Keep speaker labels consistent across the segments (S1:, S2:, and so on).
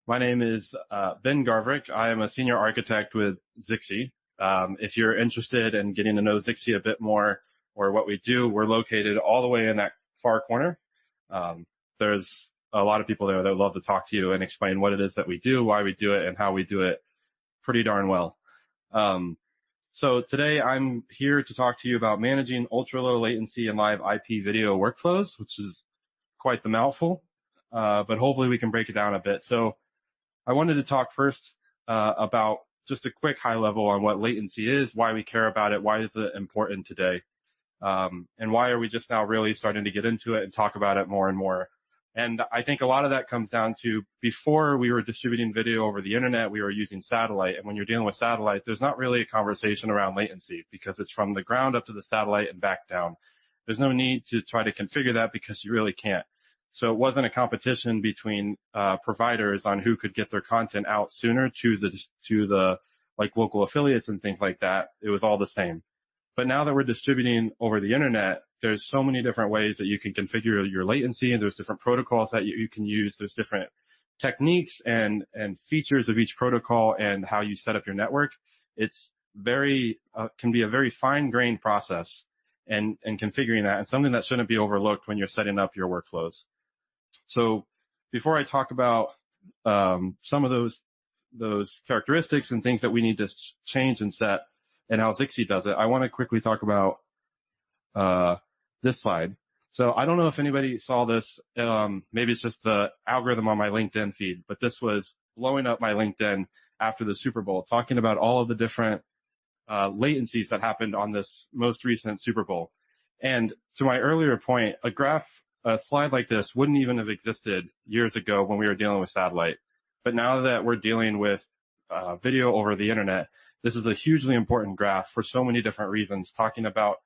S1: My name is Ben Garverick. I am a senior architect with Zixi. If you're interested in getting to know Zixi a bit more or what we do, we're located all the way in that far corner. There's a lot of people there that would love to talk to you and explain what it is that we do, why we do it, and how we do it pretty darn well. So today I'm here to talk to you about managing ultra low latency and live IP video workflows, which is quite the mouthful, but hopefully we can break it down a bit. So I wanted to talk first about just a quick high level on what latency is, why we care about it, why is it important today, and why are we just now really starting to get into it and talk about it more and more. And I think a lot of that comes down to before we were distributing video over the internet, we were using satellite. And when you're dealing with satellite, there's not really a conversation around latency because it's from the ground up to the satellite and back down. There's no need to try to configure that because you really can't. So it wasn't a competition between providers on who could get their content out sooner to the like local affiliates and things like that. It was all the same. But now that we're distributing over the internet, there's so many different ways that you can configure your latency, and there's different protocols that you can use. There's different techniques and features of each protocol and how you set up your network. It's very can be a very fine-grained process and configuring that, and something that shouldn't be overlooked when you're setting up your workflows. So before I talk about some of those characteristics and things that we need to change and set and how Zixi does it, I want to quickly talk about this slide. So I don't know if anybody saw this. Maybe it's just the algorithm on my LinkedIn feed, but this was blowing up my LinkedIn after the Super Bowl, talking about all of the different latencies that happened on this most recent Super Bowl. And to my earlier point, a slide like this wouldn't even have existed years ago when we were dealing with satellite. But now that we're dealing with video over the internet, this is a hugely important graph for so many different reasons, talking about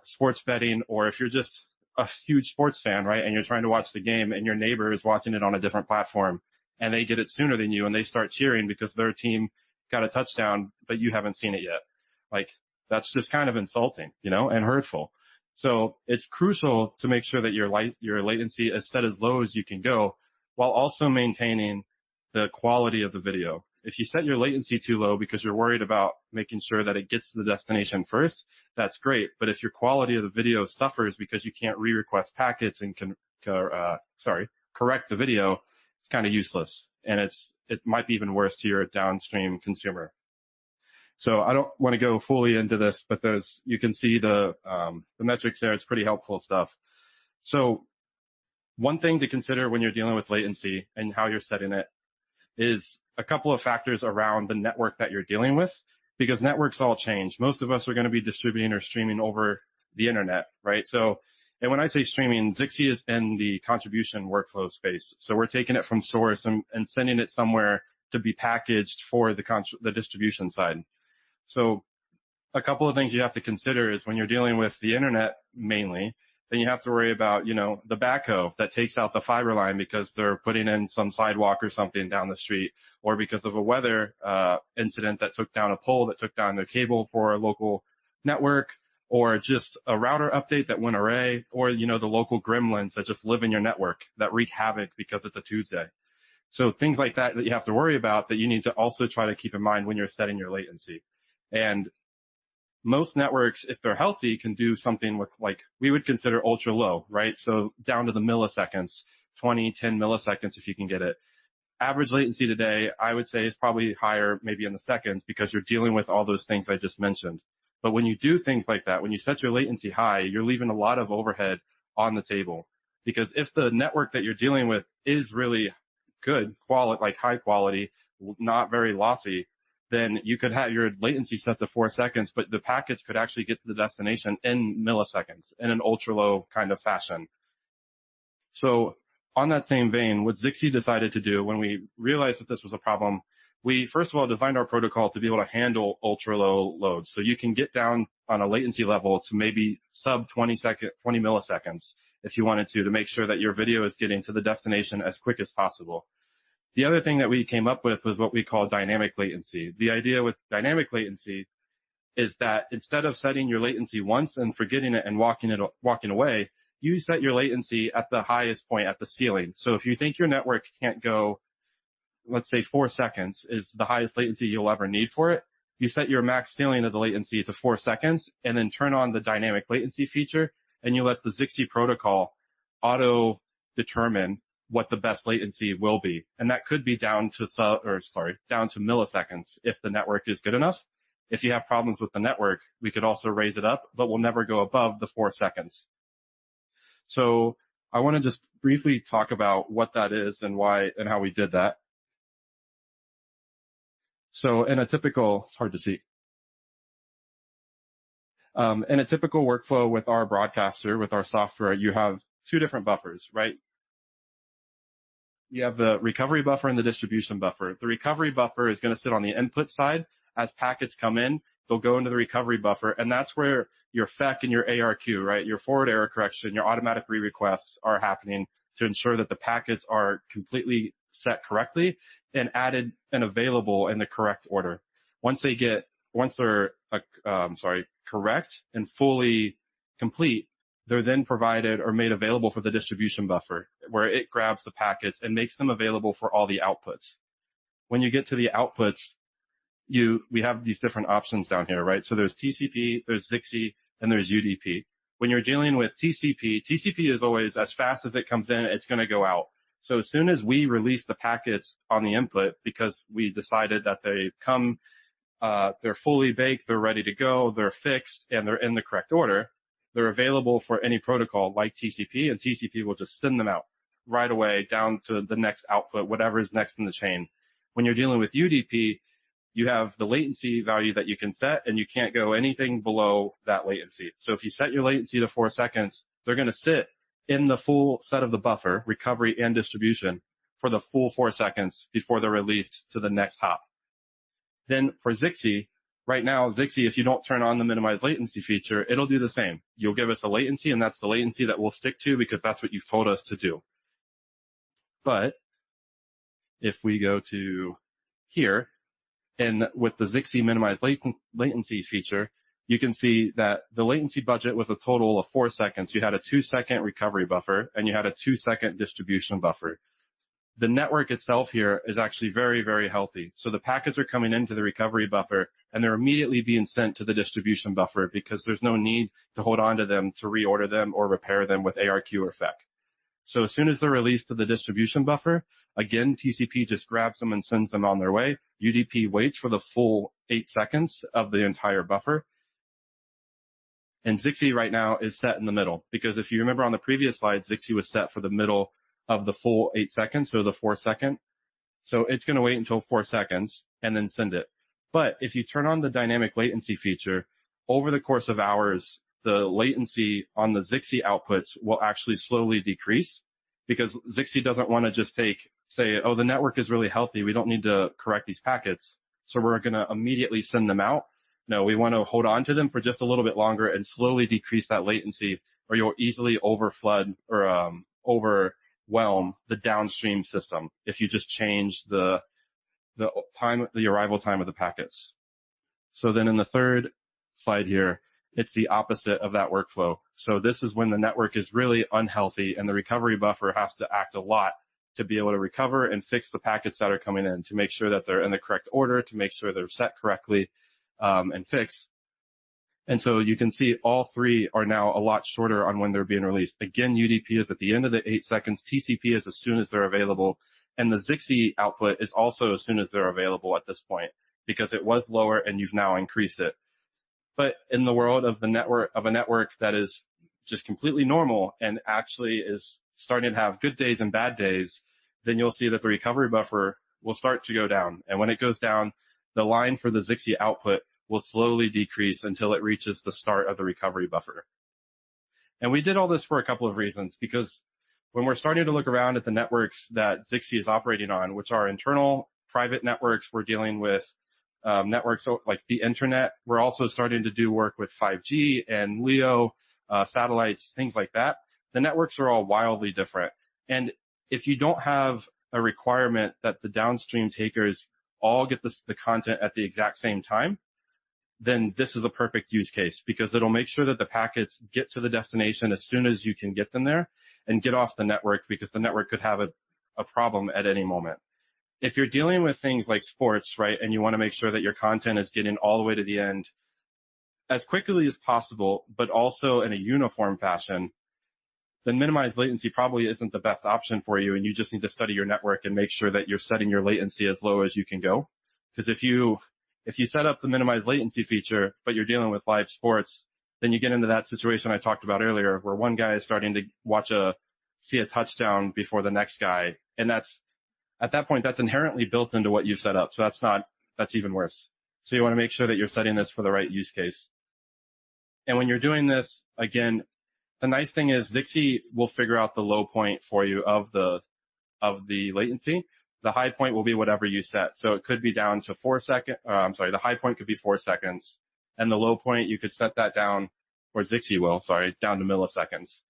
S1: sports betting, or if you're just a huge sports fan, right, and you're trying to watch the game and your neighbor is watching it on a different platform and they get it sooner than you and they start cheering because their team got a touchdown, but you haven't seen it yet. Like, that's just kind of insulting, and hurtful. So it's crucial to make sure that your latency is set as low as you can go while also maintaining the quality of the video. If you set your latency too low because you're worried about making sure that it gets to the destination first, that's great. But if your quality of the video suffers because you can't re-request packets and correct the video, it's kind of useless. And it might be even worse to your downstream consumer. So I don't want to go fully into this, but you can see the metrics there. It's pretty helpful stuff. So one thing to consider when you're dealing with latency and how you're setting it is a couple of factors around the network that you're dealing with, because networks all change. Most of us are going to be distributing or streaming over the internet, right? So, and when I say streaming, Zixi is in the contribution workflow space. So we're taking it from source and sending it somewhere to be packaged for the distribution side. So a couple of things you have to consider is when you're dealing with the internet mainly, then you have to worry about, the backhoe that takes out the fiber line because they're putting in some sidewalk or something down the street, or because of a weather incident that took down a pole that took down their cable for a local network, or just a router update that went array, or, the local gremlins that just live in your network that wreak havoc because it's a Tuesday. So things like that you have to worry about, that you need to also try to keep in mind when you're setting your latency. And most networks, if they're healthy, can do something with, like, we would consider ultra low, right? So down to the milliseconds, 10 milliseconds if you can get it. Average latency today, I would say, is probably higher, maybe in the seconds, because you're dealing with all those things I just mentioned. But when you do things like that, when you set your latency high, you're leaving a lot of overhead on the table. Because if the network that you're dealing with is really good quality, like high quality, not very lossy, then you could have your latency set to 4 seconds, but the packets could actually get to the destination in milliseconds in an ultra low kind of fashion. So on that same vein, what Zixi decided to do when we realized that this was a problem, we first of all designed our protocol to be able to handle ultra low loads. So you can get down on a latency level to maybe sub 20 milliseconds if you wanted to make sure that your video is getting to the destination as quick as possible. The other thing that we came up with was what we call dynamic latency. The idea with dynamic latency is that instead of setting your latency once and forgetting it and walking away, you set your latency at the highest point, at the ceiling. So if you think your network can't go let's say 4 seconds is the highest latency you'll ever need for it. You set your max ceiling of the latency to 4 seconds and then turn on the dynamic latency feature, and you let the ZXC protocol auto determine what the best latency will be. And that could be down to milliseconds if the network is good enough. If you have problems with the network, we could also raise it up, but we'll never go above the 4 seconds. So I want to just briefly talk about what that is and why and how we did that. So in a typical, it's hard to see. In a typical workflow with our broadcaster, with our software, you have two different buffers, right? You have the recovery buffer and the distribution buffer. The recovery buffer is going to sit on the input side. As packets come in, they'll go into the recovery buffer, and that's where your FEC and your ARQ, right, your forward error correction, your automatic re-requests are happening to ensure that the packets are completely set correctly and added and available in the correct order. Once they're correct and fully complete, they're then provided or made available for the distribution buffer, where it grabs the packets and makes them available for all the outputs. When you get to the outputs, we have these different options down here, right? So there's TCP, there's ZXC, and there's UDP. When you're dealing with TCP is always, as fast as it comes in, it's going to go out. So as soon as we release the packets on the input, because we decided that they come, they're fully baked, they're ready to go, they're fixed, and they're in the correct order, they're available for any protocol like TCP, and TCP will just send them out right away down to the next output, whatever is next in the chain. When you're dealing with UDP, you have the latency value that you can set, and you can't go anything below that latency. So if you set your latency to 4 seconds, they're going to sit in the full set of the buffer, recovery and distribution, for the full 4 seconds before they're released to the next hop. Then for ZXC, right now, ZXC, if you don't turn on the minimize latency feature, it'll do the same. You'll give us a latency, and that's the latency that we'll stick to because that's what you've told us to do. But if we go to here, and with the ZXC minimize latency feature, you can see that the latency budget was a total of 4 seconds. You had a 2-second recovery buffer, and you had a 2-second distribution buffer. The network itself here is actually very, very healthy. So the packets are coming into the recovery buffer, and they're immediately being sent to the distribution buffer because there's no need to hold on to them to reorder them or repair them with ARQ or FEC. So as soon as they're released to the distribution buffer, again, TCP just grabs them and sends them on their way. UDP waits for the full 8 seconds of the entire buffer. And ZXC right now is set in the middle, because if you remember on the previous slide, ZXC was set for the middle of the full 8 seconds, so the 4 second. So it's going to wait until 4 seconds and then send it. But if you turn on the dynamic latency feature, over the course of hours, the latency on the ZXC outputs will actually slowly decrease, because ZXC doesn't want to just say, oh, the network is really healthy, we don't need to correct these packets, so we're going to immediately send them out. No, we want to hold on to them for just a little bit longer and slowly decrease that latency, or you'll easily overflood or overwhelm the downstream system if you just change the arrival time of the packets. So then in the third slide here, it's the opposite of that workflow. So this is when the network is really unhealthy and the recovery buffer has to act a lot to be able to recover and fix the packets that are coming in, to make sure that they're in the correct order, to make sure they're set correctly and fixed. And so you can see all three are now a lot shorter on when they're being released. Again, UDP is at the end of the 8 seconds, TCP is as soon as they're available, and the ZXC output is also as soon as they're available at this point, because it was lower and you've now increased it. But in the world of a network that is just completely normal and actually is starting to have good days and bad days, then you'll see that the recovery buffer will start to go down. And when it goes down, the line for the ZXC output will slowly decrease until it reaches the start of the recovery buffer. And we did all this for a couple of reasons, because when we're starting to look around at the networks that ZXC is operating on, which are internal private networks, we're dealing with networks like the internet. We're also starting to do work with 5G and LEO satellites, things like that. The networks are all wildly different. And if you don't have a requirement that the downstream takers all get the content at the exact same time, then this is a perfect use case, because it'll make sure that the packets get to the destination as soon as you can get them there and get off the network, because the network could have a problem at any moment. if you're dealing with things like sports, right, and you want to make sure that your content is getting all the way to the end as quickly as possible, but also in a uniform fashion, then minimized latency probably isn't the best option for you, and you just need to study your network and make sure that you're setting your latency as low as you can go. Because if you set up the minimized latency feature, but you're dealing with live sports, then you get into that situation I talked about earlier, where one guy is starting to see a touchdown before the next guy, and at that point that's inherently built into what you've set up. So that's even worse. So you want to make sure that you're setting this for the right use case. And when you're doing this, again, the nice thing is Zixi will figure out the low point for you of the latency. The high point will be whatever you set. So it could be down to 4 seconds. The high point could be 4 seconds, and the low point you could set that down, or Zixi will, down to milliseconds.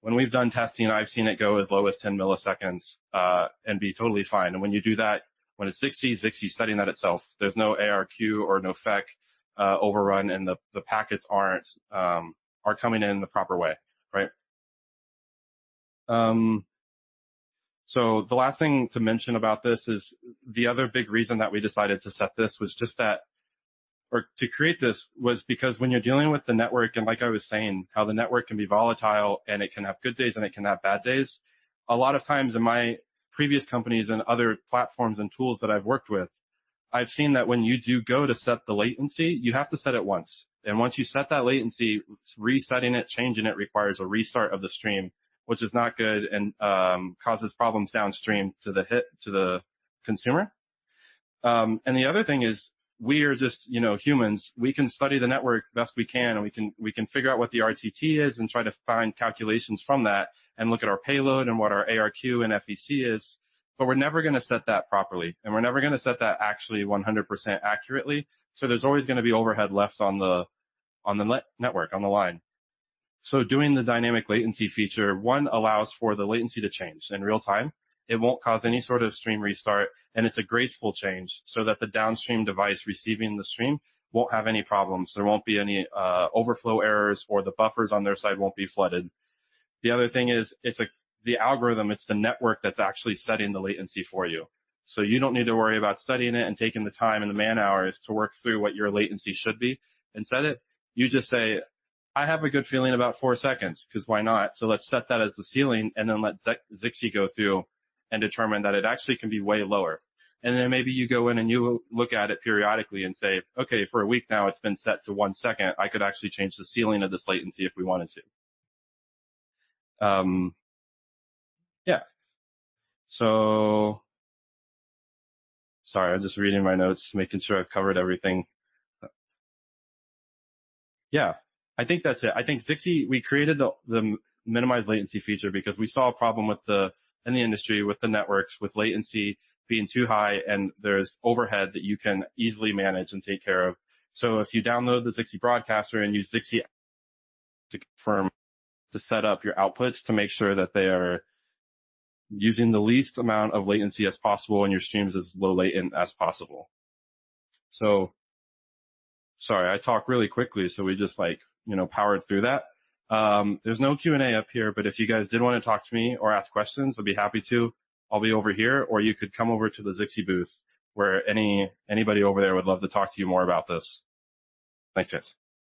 S1: When we've done testing, I've seen it go as low as 10 milliseconds and be totally fine. And when you do that, when it's Zixi's setting that itself. There's no ARQ or no FEC overrun, and the packets are coming in the proper way, right? So the last thing to mention about this is the other big reason that we decided to set this was just that, or to create this, was because when you're dealing with the network, and like I was saying, how the network can be volatile and it can have good days and it can have bad days. A lot of times in my previous companies and other platforms and tools that I've worked with, I've seen that when you do go to set the latency, you have to set it once. And once you set that latency, resetting it, changing it requires a restart of the stream, which is not good and causes problems downstream to the consumer. And the other thing is, we are just, humans. We can study the network best we can, and we can figure out what the RTT is and try to find calculations from that and look at our payload and what our ARQ and FEC is. But we're never going to set that properly, and we're never going to set that actually 100% accurately. So there's always going to be overhead left on the network, on the line. So doing the dynamic latency feature, one, allows for the latency to change in real time. It won't cause any sort of stream restart, and it's a graceful change so that the downstream device receiving the stream won't have any problems. There won't be any overflow errors, or the buffers on their side won't be flooded. The other thing is, the algorithm, it's the network that's actually setting the latency for you. So you don't need to worry about studying it and taking the time and the man hours to work through what your latency should be and set it. You just say, I have a good feeling about 4 seconds, because why not? So let's set that as the ceiling, and then let Zixi go through and determine that it actually can be way lower. And then maybe you go in and you look at it periodically and say, okay, for a week now it's been set to 1 second. I could actually change the ceiling of this latency if we wanted to. Yeah. So, sorry, I'm just reading my notes, making sure I've covered everything. Yeah, I think that's it. I think Zixi, we created the minimized latency feature because we saw a problem in the industry with the networks, with latency being too high, and there's overhead that you can easily manage and take care of. So if you download the Zixi broadcaster and use Zixi to confirm, to set up your outputs to make sure that they are using the least amount of latency as possible and your streams as low latent as possible. So, sorry, I talk really quickly, so we just powered through that. There's no Q&A up here, but if you guys did want to talk to me or ask questions, I'd be happy to. I'll be over here, or you could come over to the Zixi booth, where anybody over there would love to talk to you more about this. Thanks, guys.